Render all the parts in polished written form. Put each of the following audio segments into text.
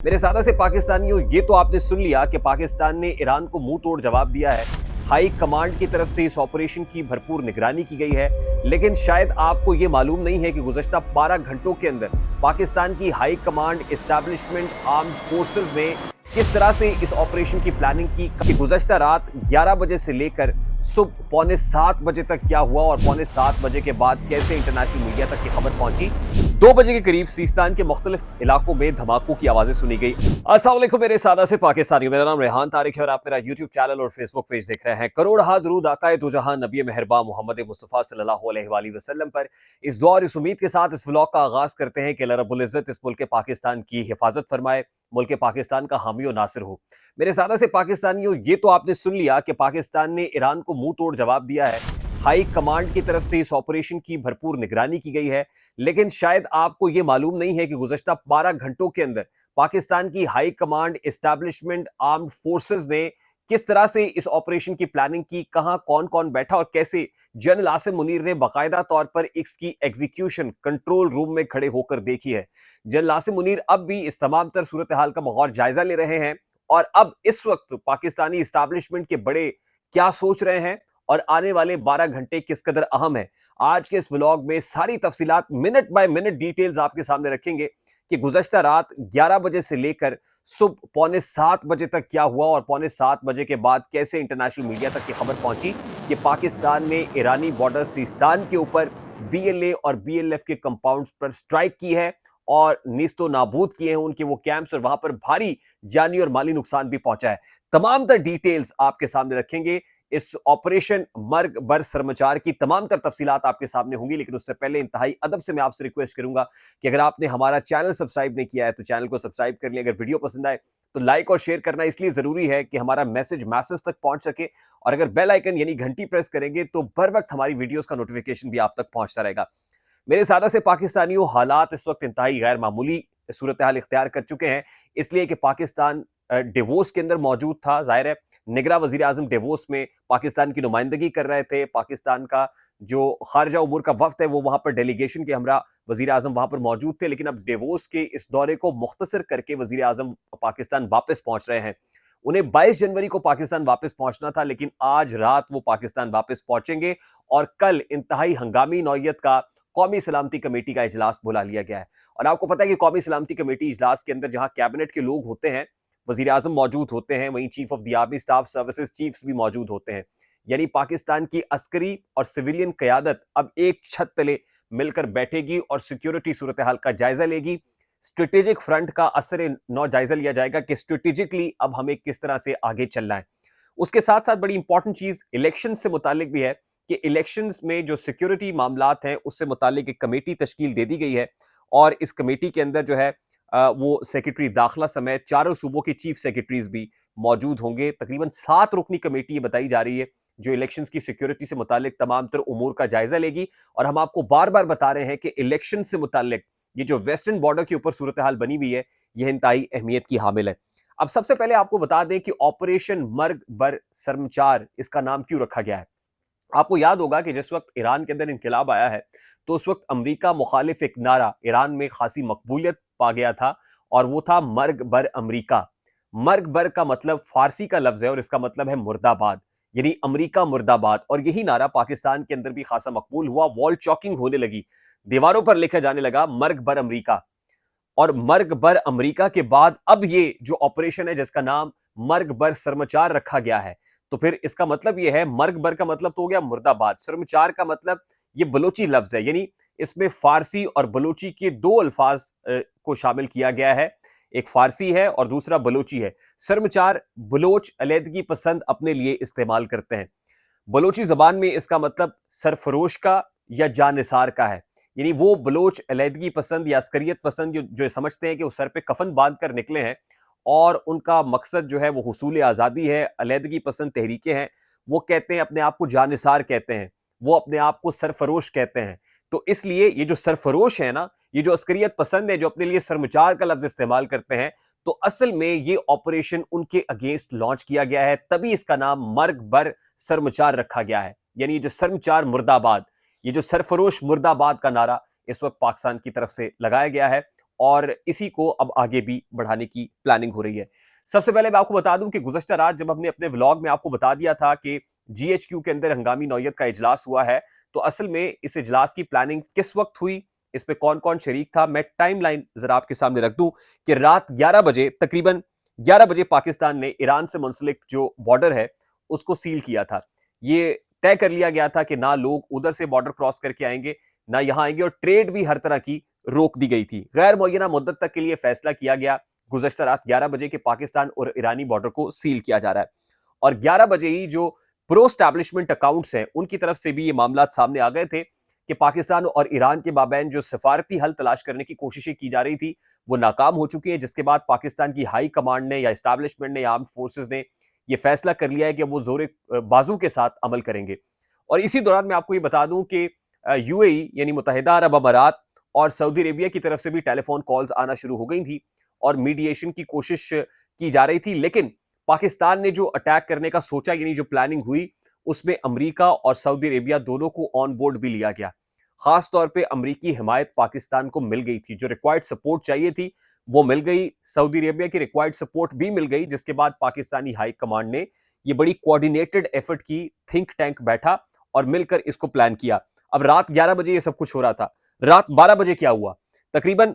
मेरे सादा से पाकिस्तानियों, ये तो आपने सुन लिया कि पाकिस्तान ने ईरान को मुंह तोड़ जवाब दिया है। हाई कमांड की तरफ से इस ऑपरेशन की भरपूर निगरानी की गई है, लेकिन शायद आपको ये मालूम नहीं है कि गुज़श्ता 12 घंटों के अंदर पाकिस्तान की high command establishment armed forces ने किस तरह से इस ऑपरेशन की प्लानिंग की कि गुज़श्ता रात 11 बजे से लेकर सुबह पौने 7 बजे तक क्या हुआ और पौने 7 बजे के बाद कैसे इंटरनेशनल मीडिया तक की खबर पहुंची। 2 बजे के करीब सीस्तान के मुख्तलिफ इलाकों में धमाकों की आवाजें सुनी गई। अस्सलाम वालेकुम मेरे सादा से पाकिस्तानी, मेरा नाम रेहान तारिक है और आप मेरा यूट्यूब चैनल और फेसबुक पेज देख रहे हैं। करोड़ हा दुरूद आकाए दो जहां नबी मेहरबान मोहम्मद मुस्तफ़ा सल्लल्लाहु अलैहि वसल्लम पर। इस दुआ और इस उम्मीद के साथ इस व्लॉग का आगाज करते हैं कि अल्लाह रब्बुल इज्जत इस मुल्क पाकिस्तान की हिफाजत फरमाए, मुल्क पाकिस्तान का हामी और नासिर हो। मेरे सादा से पाकिस्तानियों, ये तो आपने सुन लिया कि पाकिस्तान ने ईरान को मुंह तोड़ जवाब दिया है। हाई कमांड की तरफ से इस ऑपरेशन की भरपूर निगरानी की गई है, लेकिन शायद आपको यह मालूम नहीं है कि गुज़श्ता 12 घंटों के अंदर पाकिस्तान की high command establishment armed forces ने किस तरह से इस ऑपरेशन की प्लानिंग की, कहां कौन कौन बैठा और कैसे। जनरल आसिम मुनीर ने बाकायदा तौर पर इसकी एग्जीक्यूशन कंट्रोल रूम में खड़े होकर देखी है। जनरल आसिम मुनीर अब भी इस तमाम तर सूरत हाल का बगौर जायजा ले रहे हैं और अब इस वक्त पाकिस्तानी एस्टैब्लिशमेंट के बड़े क्या सोच रहे हैं और आने वाले 12 घंटे किस कदर अहम है। आज के इस व्लॉग में सारी तफसीलात मिनट बाय मिनट डिटेल्स आपके सामने रखेंगे कि गुज़श्ता रात 11 बजे से लेकर सुबह पौने 7 बजे तक क्या हुआ और पौने 7 बजे के बाद कैसे इंटरनेशनल मीडिया तक की खबर पहुंची कि पाकिस्तान ने ईरानी बॉर्डर सीस्तान के ऊपर बीएलए और बीएलएफ के कंपाउंड्स पर स्ट्राइक की है और नीस्तो नाबूद किए हैं उनके वो कैंप्स और वहां पर भारी जानी और माली नुकसान भी पहुंचा है। तमाम तर डिटेल्स आपके सामने रखेंगे। इस ऑपरेशन मर्ग बर सरमचार की तमाम तर तफसीलात आपके सामने होंगी, लेकिन उससे पहले इंतहाई अदब से मैं आपसे रिक्वेस्ट करूंगा कि अगर आपने हमारा चैनल सब्सक्राइब नहीं किया है तो चैनल को सब्सक्राइब कर लिया। अगर वीडियो पसंद आए तो लाइक और शेयर करना इसलिए जरूरी है कि हमारा मैसेज मैसेज तक पहुंच सके, और अगर बेल आइकन यानी घंटी प्रेस करेंगे तो बर वक्त हमारी वीडियोस का नोटिफिकेशन भी आप तक पहुंचता रहेगा। मेरे सादा से पाकिस्तानियों, हालात इस वक्त इंतहाई गैर मामूली सूरत हाल इख्तियार कर चुके हैं, इसलिए कि पाकिस्तान डेवोस के अंदर मौजूद था। जाहिर है निगरा वजीर आजम डेवोस में पाकिस्तान की नुमाइंदगी कर रहे थे। पाकिस्तान का जो खारजा उमूर का वफ्द है वो वहां पर डेलीगेशन के हमरा वजीर आजम वहां पर मौजूद थे, लेकिन अब डेवोस के इस दौरे को मुख्तसर करके वजीर आजम पाकिस्तान वापस पहुंच रहे हैं। उन्हें 22 जनवरी को पाकिस्तान वापस पहुंचना था, लेकिन आज रात वो पाकिस्तान वापस पहुंचेंगे और कल इंतहाई हंगामी नौयत का कौमी सलामती कमेटी का इजलास बुला लिया गया है। और आपको पता है कि कौमी सलामती कमेटी इजलास के अंदर जहां कैबिनेट के लोग होते हैं, वजीर आजम मौजूद होते हैं, वहीं chief of the army staff services chiefs भी मौजूद होते हैं। यानी पाकिस्तान की अस्करी और सिविलियन क़यादत अब एक छत तले मिलकर बैठेगी और सिक्योरिटी सूरत हाल का जायजा लेगी। स्ट्रेटेजिक फ्रंट का असर नौ जायजा लिया जाएगा कि स्ट्रेटेजिकली अब हमें किस तरह से आगे चलना है। उसके साथ साथ बड़ी इंपॉर्टेंट चीज इलेक्शन से मुतालिक भी है कि इलेक्शंस में जो सिक्योरिटी मामलात हैं उससे मुतालिक एक कमेटी तश्कील दे दी गई है, और इस कमेटी के अंदर जो है वो सेक्रेटरी दाखिला समेत चारों सूबों के चीफ सेक्रेटरीज भी मौजूद होंगे। तकरीबन 7 रुकनी कमेटी ये बताई जा रही है जो इलेक्शंस की सिक्योरिटी से मुतालिक तमाम तर उमूर का जायजा लेगी। और हम आपको बार बार बता रहे हैं कि इलेक्शन से मुतालिक ये जो वेस्टर्न बॉर्डर के ऊपर सूरत हाल बनी हुई है यह इंतहाई अहमियत की हामिल है। अब सबसे पहले आपको बता दें कि ऑपरेशन मर्ग बर सरमचार इसका नाम क्यों रखा गया है। आपको याद होगा कि जिस वक्त ईरान के अंदर इनकलाब आया है तो उस वक्त अमेरिका मुखालिफ एक नारा ईरान में खासी मकबूलियत पा गया था, और वो था मर्ग बर अमेरिका। मर्ग बर का मतलब फारसी का लफ्ज है और इसका मतलब है मुर्दाबाद, यानी अमेरिका मुर्दाबाद। और यही नारा पाकिस्तान के अंदर भी खासा मकबूल हुआ, वॉल चॉकिंग होने लगी, दीवारों पर लिखा जाने लगा मर्ग बर अमेरिका। और मर्ग बर अमेरिका के बाद अब ये जो ऑपरेशन है जिसका नाम मर्ग बर सरमचार रखा गया है, तो फिर इसका मतलब ये है, मर्ग बर का मतलब तो हो गया मुर्दाबाद, सरमचार का मतलब ये बलोची लफ्ज है, यानी इसमें फारसी और बलोची के दो अल्फाज को शामिल किया गया है। एक फारसी है और दूसरा बलोची है। सरमचार बलोच अलहदगी पसंद अपने लिए इस्तेमाल करते हैं। बलोची जबान में इसका मतलब सरफरोश का या जानिसार का है, यानी वो बलोच अलहदगी पसंद या अस्करियत पसंद जो समझते हैं कि वो सर पे कफन बांध कर निकले हैं और उनका मकसद जो है वो हुसूल आज़ादी है, अलहदगी पसंद तहरीकें हैं, वो कहते हैं अपने आप को जानिसार कहते हैं, वो अपने आप को सरफरोश कहते हैं। तो इसलिए ये जो सरफरोश है ना, ये जो अस्करियत पसंद है जो अपने लिए सरमचार का लफ्ज इस्तेमाल करते हैं, तो असल में ये ऑपरेशन उनके अगेंस्ट लॉन्च किया गया है, तभी इसका नाम मर्ग बर सरमचार रखा गया है। यानी ये जो सरमचार मुर्दाबाद, ये जो सरफरोश मुर्दाबाद का नारा इस वक्त पाकिस्तान की तरफ से लगाया गया है, और इसी को अब आगे भी बढ़ाने की प्लानिंग हो रही है। सबसे पहले मैं आपको बता दूं कि गुज़श्ता रात जब हमने अपने व्लॉग में आपको बता दिया था कि जीएचक्यू के अंदर हंगामी नौयत का इजलास हुआ है, तो असल में इस इजलास की प्लानिंग किस वक्त हुई, इस पे कौन-कौन शरीक था, मैं टाइमलाइन जरा आपके सामने रख दूं कि रात 11 बजे, तकरीबन 11 बजे पाकिस्तान ने ईरान से मुंसलिक जो बॉर्डर है, उसको सील किया था। ये तय कर लिया गया था कि ना लोग उधर से बॉर्डर क्रॉस करके आएंगे, ना यहां आएंगे, और ट्रेड भी हर तरह की रोक दी गई थी। गैर मुअय्यना मुद्दत तक के लिए फैसला किया गया। गुज़श्ता रात 11 बजे के पाकिस्तान और ईरानी बॉर्डर को सील किया जा रहा है, और 11 बजे ही जो प्रो एस्टैब्लिशमेंट अकाउंट्स हैं, उनकी तरफ से भी ये मामला सामने आ गए थे कि पाकिस्तान और ईरान के माबैन जो सफारती हल तलाश करने की कोशिशें की जा रही थी, वो नाकाम हो चुकी है, जिसके बाद पाकिस्तान की हाई कमांड ने या एस्टैब्लिशमेंट ने या आर्म्ड फोर्सेस ने ये फैसला कर लिया है कि वो जोरे बाजू के साथ अमल करेंगे। और इसी दौरान मैं आपको ये बता दूं कि यूएई यानी मुत्तहिदा अरब अमारात और सऊदी अरेबिया की तरफ से भी टेलीफोन कॉल्स आना शुरू हो गई थी और मीडिएशन की कोशिश की जा रही थी, लेकिन पाकिस्तान ने जो अटैक करने का सोचा, यानी जो प्लानिंग हुई, उसमें अमेरिका और सऊदी अरेबिया दोनों को ऑन बोर्ड भी लिया गया। खास तौर पे अमेरिकी हिमायत पाकिस्तान को मिल गई थी, जो रिक्वायर्ड सपोर्ट चाहिए थी वो मिल गई, सऊदी अरेबिया की रिक्वायर्ड सपोर्ट भी मिल गई, जिसके बाद पाकिस्तानी हाई कमांड ने ये बड़ी कोऑर्डिनेटेड एफर्ट की, थिंक टैंक बैठा और मिलकर इसको प्लान किया। अब रात 11 बजे ये सब कुछ हो रहा था। रात 12 बजे क्या हुआ? तकरीबन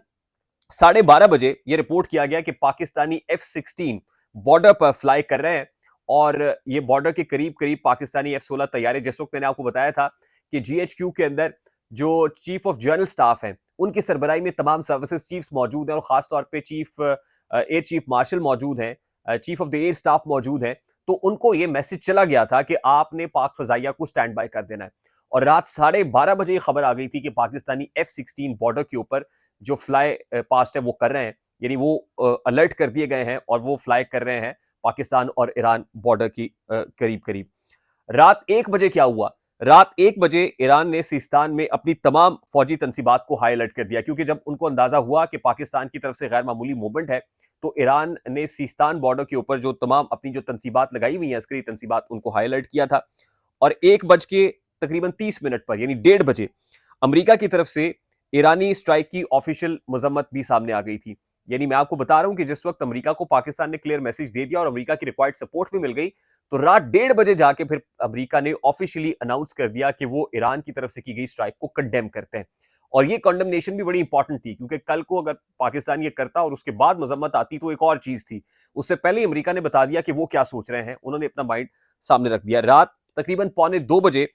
12:30 बजे ये रिपोर्ट किया गया कि पाकिस्तानी F-16 बॉर्डर पर फ्लाई कर रहे हैं, और ये बॉर्डर के करीब करीब पाकिस्तानी F-16 तैयारे, जिस वक्त मैंने आपको बताया था कि जीएचक्यू के अंदर जो चीफ ऑफ जनरल स्टाफ है, उनकी सरबराही में तमाम सर्विसेज चीफ्स मौजूद हैं, और खासतौर पर एयर चीफ मार्शल मौजूद हैं, chief of the air staff मौजूद हैं, तो उनको ये मैसेज चला गया था कि आपने पाक फजाइया को स्टैंड बाय कर देना है। और रात 12:30 बजे ये खबर आ गई थी कि पाकिस्तानी F-16 बॉर्डर के ऊपर जो फ्लाई पास्ट है वो कर रहे हैं, यानी वो अलर्ट कर दिए गए हैं और वो फ्लाई कर रहे हैं पाकिस्तान और ईरान बॉर्डर की करीब करीब। रात 1 बजे क्या हुआ? रात 1 बजे ईरान ने सिस्तान में अपनी तमाम फौजी तनसीबात को हाई अलर्ट कर दिया, क्योंकि जब उनको अंदाजा हुआ कि पाकिस्तान की तरफ से गैर मामूली मूवमेंट है, तो ईरान ने सिस्तान बॉर्डर के ऊपर जो तमाम अपनी जो तनसीबात लगाई हुई हैं, अस्करी तनसीबात, उनको हाई अलर्ट किया था। और 1 बज के तकरीबन 30 मिनट पर, यानी 1:30 बजे, अमेरिका की तरफ से ईरानी स्ट्राइक की ऑफिशियल मजम्मत भी सामने आ गई थी। यानी मैं आपको बता रहा हूं कि जिस वक्त अमेरिका को पाकिस्तान ने क्लियर मैसेज दे दिया और अमेरिका की रिक्वायर्ड सपोर्ट भी मिल गई, तो रात 1:30 बजे जाके फिर अमेरिका ने ऑफिशियली अनाउंस कर दिया कि वो ईरान की तरफ से की गई स्ट्राइक को कंडेम करते हैं। और ये कंडेमनेशन भी बड़ी इंपॉर्टेंट थी, क्योंकि कल को अगर पाकिस्तान ये करता और उसके बाद मजम्मत आती तो एक और चीज थी। उससे पहले ही अमेरिका ने बता दिया कि वो क्या सोच रहे हैं, उन्होंने अपना माइंड सामने रख दिया। रात तकरीबन 1:45 बजे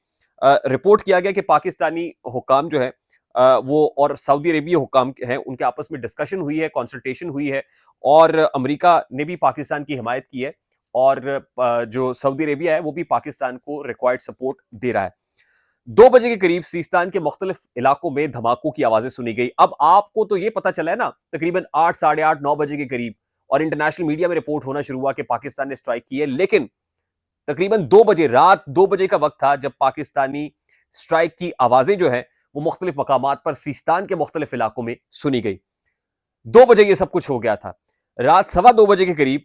रिपोर्ट किया गया कि पाकिस्तानी हुकाम जो है वो और सऊदी अरेबिया हुकाम हैं, उनके आपस में डिस्कशन हुई है, कंसल्टेशन हुई है, और अमेरिका ने भी पाकिस्तान की हिमायत की है, और जो सऊदी अरेबिया है वो भी पाकिस्तान को रिक्वायर्ड सपोर्ट दे रहा है। 2 बजे के करीब सिस्तान के मुख्तलिफ इलाकों में धमाकों की आवाजें सुनी गई। अब आपको तो ये पता चला है ना, तकरीबन 8, साढ़े 8, 9 बजे के करीब, और इंटरनेशनल मीडिया में रिपोर्ट होना शुरू हुआ कि पाकिस्तान ने स्ट्राइक की है, लेकिन तकरीबन 2 बजे, रात 2 बजे का वक्त था जब पाकिस्तानी स्ट्राइक की आवाजें जो है वो मुख्तलिफ मकामात पर सिस्तान के मुख्तलिफ इलाकों में सुनी गई। 2 बजे ये सब कुछ हो गया था। रात 2:15 बजे के करीब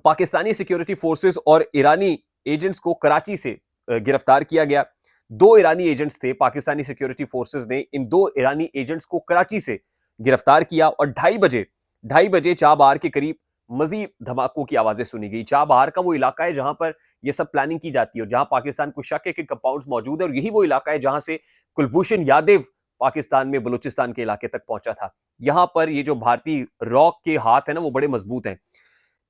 पाकिस्तानी सिक्योरिटी फोर्सेस और ईरानी एजेंट्स को कराची से गिरफ्तार किया गया। 2 ईरानी एजेंट्स थे, पाकिस्तानी सिक्योरिटी फोर्सेस ने इन 2 ईरानी एजेंट्स को कराची से गिरफ्तार किया, और 2:30 बजे चाबहार के करीब मजीद धमाकों की आवाजें सुनी गई। चाबहार का वो इलाका है जहां पर यह सब प्लानिंग की जाती है, और जहां पाकिस्तान को शक है कि कंपाउंड्स मौजूद है, और यही वो इलाका है जहां से कुलभूषण यादव पाकिस्तान में बलूचिस्तान के इलाके तक पहुंचा था। यहां पर ये जो भारतीय रॉक के हाथ है ना, वो बड़े मजबूत हैं।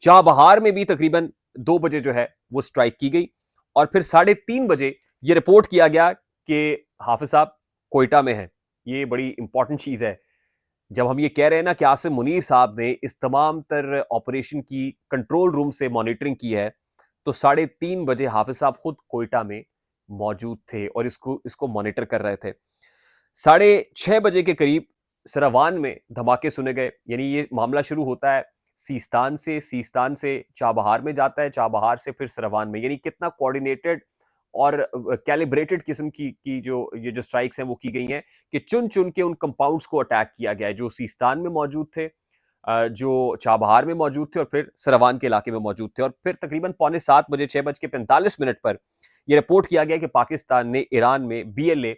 चाबहार में भी तकरीबन 2 बजे जो है वो स्ट्राइक की गई, और फिर 3:30 बजे ये रिपोर्ट किया गया कि हाफिज साहब कोयटा में है। ये बड़ी इंपॉर्टेंट चीज है। जब हम ये कह रहे हैं ना कि आसिम मुनीर साहब ने इस तमाम तर ऑपरेशन की कंट्रोल रूम से मॉनिटरिंग की है, तो 3:30 बजे हाफिज साहब खुद कोयटा में मौजूद थे और इसको मॉनिटर कर रहे थे। 6:30 बजे के करीब सरावान में धमाके सुने गए। यानी ये मामला शुरू होता है सीस्तान से चाबहार में जाता है, चाबहार से फिर सरावान में। यानी कितना कोऑर्डिनेटेड और कैलिब्रेटेड किस्म की जो ये जो स्ट्राइक्स हैं वो की गई हैं कि चुन चुन के उन कंपाउंड्स को अटैक किया गया है जो सीस्तान में मौजूद थे, जो चाबहार में मौजूद थे, और फिर सरावान के इलाके में मौजूद थे। और फिर तकरीबन 6:45 बजे 6:45 पर यह रिपोर्ट किया गया कि पाकिस्तान ने ईरान में बीएलए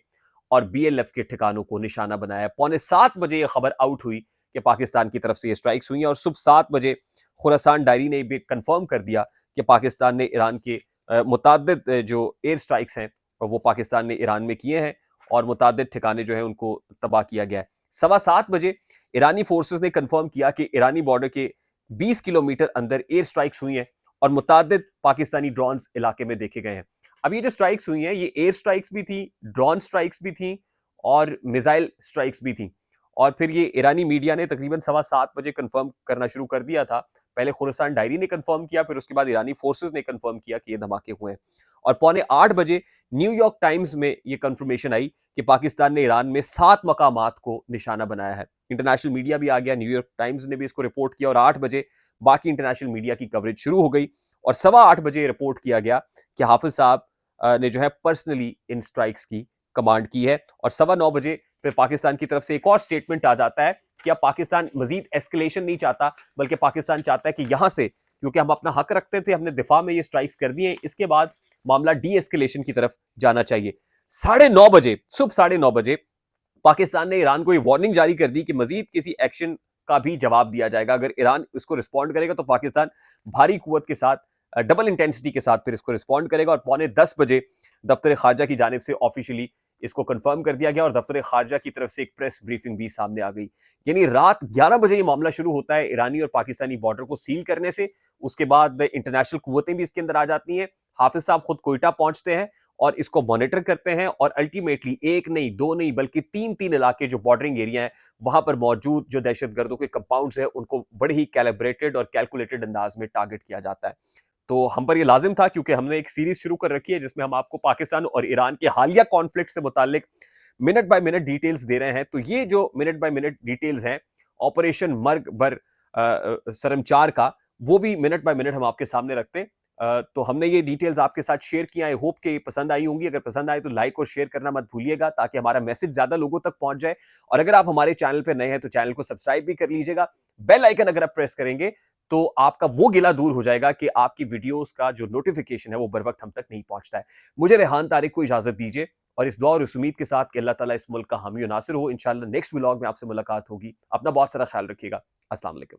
और बीएलएफ के ठिकानों को निशाना बनाया। 6:45 बजे यह खबर आउट हुई कि पाकिस्तान की तरफ से ये स्ट्राइक्स हुई हैं और सुबह 7 बजे खुरासान डायरी ने भी कंफर्म कर दिया कि पाकिस्तान ने ईरान के मुतादिद जो एयर स्ट्राइक्स हैं वो पाकिस्तान ने ईरान में किए हैं और मुतादिद ठिकाने जो है उनको तबाह किया गया है। 7:15 बजे ईरानी फोर्सेस ने कंफर्म किया कि ईरानी बॉर्डर के 20 किलोमीटर अंदर एयर स्ट्राइक्स हुई हैं और मुतादिद पाकिस्तानी ड्रोन्स इलाके में देखे गए हैं। अब ये जो स्ट्राइक्स हुई हैं ये एयर स्ट्राइक्स भी थी, ड्रोन स्ट्राइक्स भी थी और मिसाइल स्ट्राइक्स भी थी। और फिर ये ईरानी मीडिया ने तकरीबन 7:15 बजे कंफर्म करना शुरू कर दिया था। पहले खुरासान डायरी ने कंफर्म किया, फिर उसके बाद ईरानी फोर्सेस ने कंफर्म किया कि ये धमाके हुए हैं। और पौने 8 बजे न्यूयॉर्क टाइम्स में ये कंफर्मेशन आई कि पाकिस्तान ने ईरान में 7 मकामात को निशाना बनाया है। इंटरनेशनल मीडिया भी आ गया, न्यूयॉर्क टाइम्स ने भी इसको रिपोर्ट किया और 8 बजे बाकी इंटरनेशनल मीडिया की कवरेज शुरू हो गई और 8:15 बजे रिपोर्ट किया गया कि हाफिज साहब ने जो है पर्सनली इन स्ट्राइक्स की कमांड की है। और 9:15 बजे फिर पाकिस्तान की तरफ से एक और स्टेटमेंट आ जाता है कि अब पाकिस्तान मजीद एस्केलेशन नहीं चाहता, बल्कि पाकिस्तान चाहता है कि यहां से, क्योंकि हम अपना हक रखते थे, हमने दिफा में ये स्ट्राइक्स कर दिए, इसके बाद मामला डी एस्केलेशन की तरफ जाना चाहिए। 9:30 बजे, सुबह 9:30 बजे पाकिस्तान ने ईरान को ये वार्निंग जारी कर दी कि मजीद किसी एक्शन का भी जवाब दिया जाएगा। अगर ईरान इसको रिस्पॉन्ड करेगा तो पाकिस्तान भारी कुव्वत के साथ, डबल इंटेंसिटी के साथ फिर इसको रिस्पॉन्ड करेगा। और पौने 10 बजे दफ्तर खारजा की जानिब से ऑफिशियली इसको कंफर्म कर दिया गया और दफ्तर खारजा की तरफ से एक प्रेस ब्रीफिंग भी सामने आ गई। यानी रात 11 बजे ये मामला शुरू होता है ईरानी और पाकिस्तानी बॉर्डर को सील करने से। उसके बाद इंटरनेशनल कुव्वतें भी इसके अंदर आ जाती हैं। हाफिज साहब खुद कोयटा पहुंचते हैं और इसको मॉनिटर करते हैं और अल्टीमेटली एक नहीं, दो नहीं, बल्कि तीन इलाके जो बॉर्डरिंग एरिया है वहां पर मौजूद जो दहशतगर्दों के कंपाउंड्स है उनको बड़े ही कैलिब्रेटेड और कैलकुलेटेड अंदाज में टारगेट किया जाता है। तो हम पर ये लाजिम था, क्योंकि हमने एक सीरीज शुरू कर रखी है जिसमें हम आपको पाकिस्तान और ईरान के हालिया कॉन्फ्लिक्ट से मुतालिक मिनट बाय मिनट डिटेल्स दे रहे हैं। तो ये जो मिनट बाय मिनट डिटेल्स हैं ऑपरेशन मर्ग बर सरमचार का, वो भी मिनट बाय मिनट हम आपके सामने रखते हैं। तो हमने ये डिटेल्स आपके साथ शेयर किया। आई होप कि पसंद आई होंगी। अगर पसंद आए तो लाइक और शेयर करना मत भूलिएगा ताकि हमारा मैसेज ज्यादा लोगों तक पहुंच जाए। और अगर आप हमारे चैनल पर नए हैं तो चैनल को सब्सक्राइब भी कर लीजिएगा। बेल आइकन अगर आप प्रेस करेंगे तो आपका वो गिला दूर हो जाएगा कि आपकी वीडियोस का जो नोटिफिकेशन है वो बर वक्त हम तक नहीं पहुंचता है। मुझे रेहान तारिक को इजाजत दीजिए और इस दुआ और इस उम्मीद के साथ कि अल्लाह ताला इस मुल्क का हामी और नासिर हो। इंशाल्लाह नेक्स्ट व्लॉग में आपसे मुलाकात होगी। अपना बहुत सारा ख्याल रखिएगा। अस्सलाम वालेकुम।